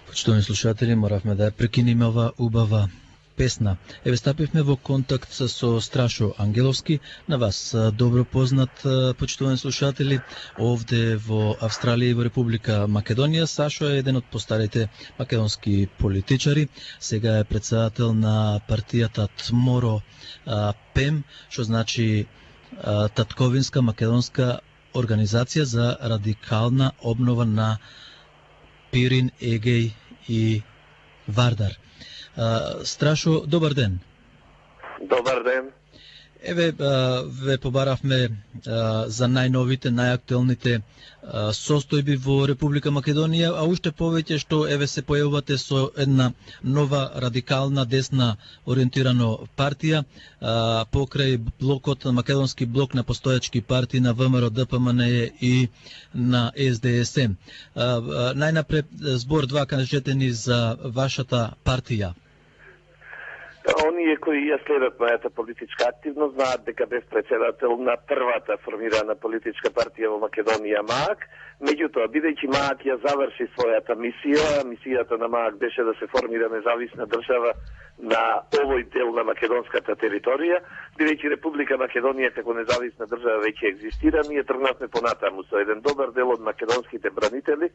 Почитувани слушатели, моравме да прекинеме ова убава песна. Еве стапивме во контакт со Страшо Ангеловски, на вас добро познат, почитувани слушатели, овде во Австралија и во Република Македонија. Сашо е еден од постарите македонски политичари, сега е председател на партијата ТМОРО ПЕМ, што значи Татковинска македонска организација за радикална обнова на Пирин, Егеј и Вардар. Страшо, добар ден. Добар ден. Еве, ве побаравме за најновите, најактуелните состојби во Република Македонија, а уште повеќе што еве се појавувате со една нова радикална десна ориентирано партија покрај блокот, македонски блок на постојачки партии на ВМРО, ДПМН и на СДСМ. Најнапред збор два, кажете ни за вашата партија. Оние кои ја следат мојата политичка активност знаат дека бев председател на првата формирана политичка партија во Македонија МААК. Меѓутоа, бидејќи МААК ја заврши својата мисија, мисијата на МААК беше да се формира независна држава на овој дел на македонската територија, бидејќи Република Македонија како независна држава веќе екзистира, ние тргнавме понатаму со еден добар дел од македонските бранители,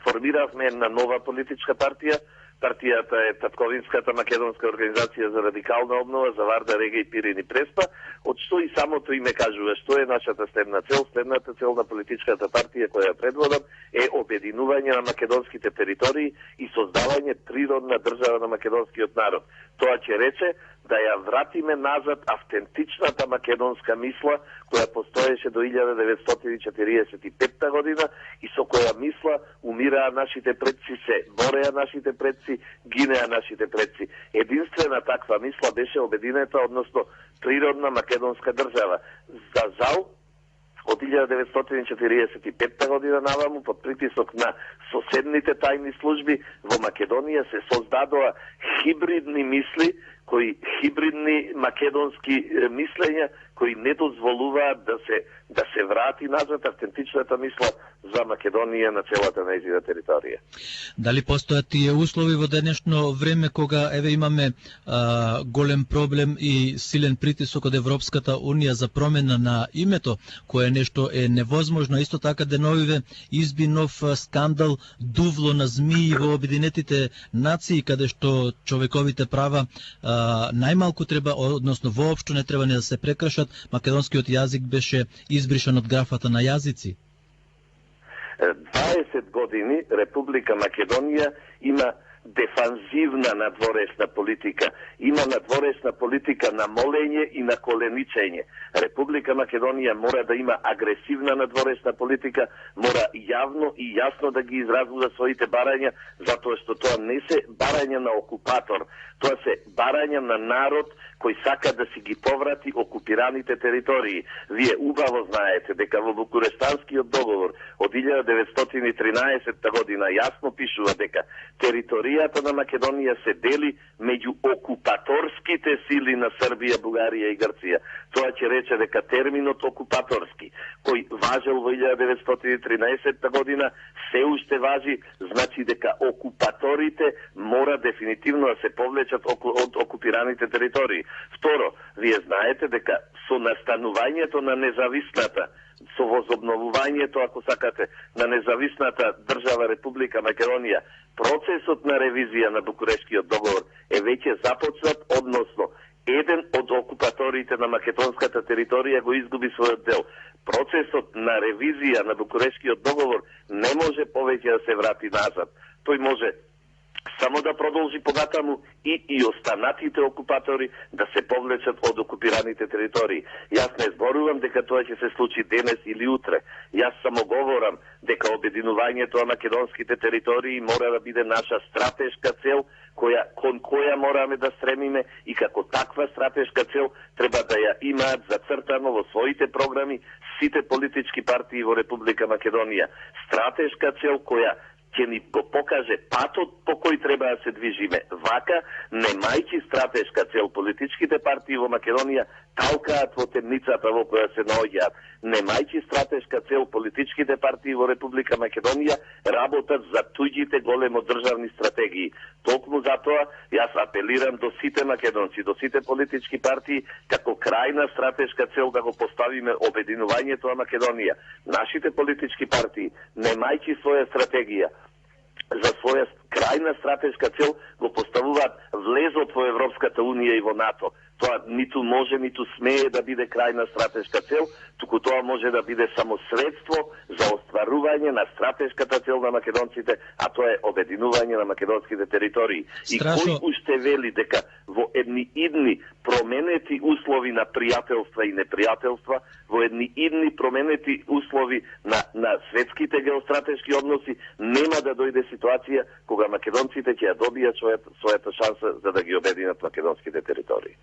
формиравме една нова политичка партија. Партијата е Татковинската македонска организација за радикална обнова за Вардар, Егеј, Пирин и Преспа, од што и самото име кажува што е нашата следна цел. Следната цел на политичката партија која ја предводам е обединување на македонските територии и создавање природна држава на македонскиот народ. Тоа ќе рече да ја вратиме назад автентичната македонска мисла која постоеше до 1945 година и со која мисла умираа нашите предци, се бореа нашите предци, гинеа нашите предци. Единствена таква мисла беше обединета, односно природна македонска држава. За жал, од 1945 година наваму, под притисок на соседните тајни служби, во Македонија се создадоа хибридни мисли, хибридни македонски мислења, кои не дозволуваат да се врати назад автентичната мисла за Македонија на целата нејзина територија. Дали постојат тие услови во денешно време кога еве имаме голем проблем и силен притисок од Европската унија за промена на името, кое нешто е невозможно, исто така деновиве изби нов скандал дувло на змии во Обединетите нации, каде што човековите права најмалку треба, односно воопшто не треба не да се прекршат. Македонскиот јазик беше избришан од графата на јазици. 20 години Република Македонија има дефанзивна надворешна политика. Има надворешна политика на молење и на коленичење. Република Македонија мора да има агресивна надворешна политика, мора јавно и јасно да ги изразува своите барања, затоа што тоа не се барања на окупатор, тоа се барања на народ кој сака да си ги поврати окупираните територии. Вие убаво знаете дека во Букурештанскиот договор од 1913 година јасно пишува дека територијата на Македонија се дели меѓу окупаторските сили на Србија, Бугарија и Грција. Тоа ќе рече дека терминот окупаторски, кој важел во 1913 година, се уште важи, значи дека окупаторите мора дефинитивно да се повлечат од окупираните територии. Второ, вие знаете дека со настанувањето на независната, со возобновувањето, ако сакате, на независната држава Република Македонија, процесот на ревизија на Букурештскиот договор е веќе започнат, односно еден од окупаторите на македонската територија го изгуби својот дел. Процесот на ревизија на Букурештскиот договор не може повеќе да се врати назад. Тој може само да продолжи понатаму и останатите окупатори да се повлечат од окупираните територии. Јас не зборувам дека тоа ќе се случи денес или утре. Јас само говорам дека обединувањето на македонските територии мора да биде наша стратешка цел, кон која мораме да стремиме и како таква стратешка цел треба да ја имаат зацртано во своите програми сите политички партии во Република Македонија. Стратешка цел која ќе ни го покаже патот по кој треба да се движиме. Вака, немајќи стратешка цел, политичките партии во Македонија талкаат во темницата во која се наоѓаат. Немајќи стратешка цел, политичките партии во Република Македонија работат за туѓите големодржавни стратегии. Токму затоа јас апелирам до сите македонци, до сите политички партии, како крајна стратешка цел да го поставиме обединувањето на Македонија. Нашите политички партии, немајќи своја стратегија, за своја крајна стратешка цел го поставуваат влезот во Европската Унија и во НАТО. Тоа ниту може, ниту смее да биде крајна стратешка цел, туку тоа може да биде само средство за остварување на стратешката цел на македонците, а тоа е обединување на македонските територии. И кој уште вели дека во едни идни променети услови на пријателства и непријателства, во едни идни променети услови на светските геостратешки односи, нема да дојде ситуација кога македонците ќе ја добијат својата шанса за да ги обединат македонските територии.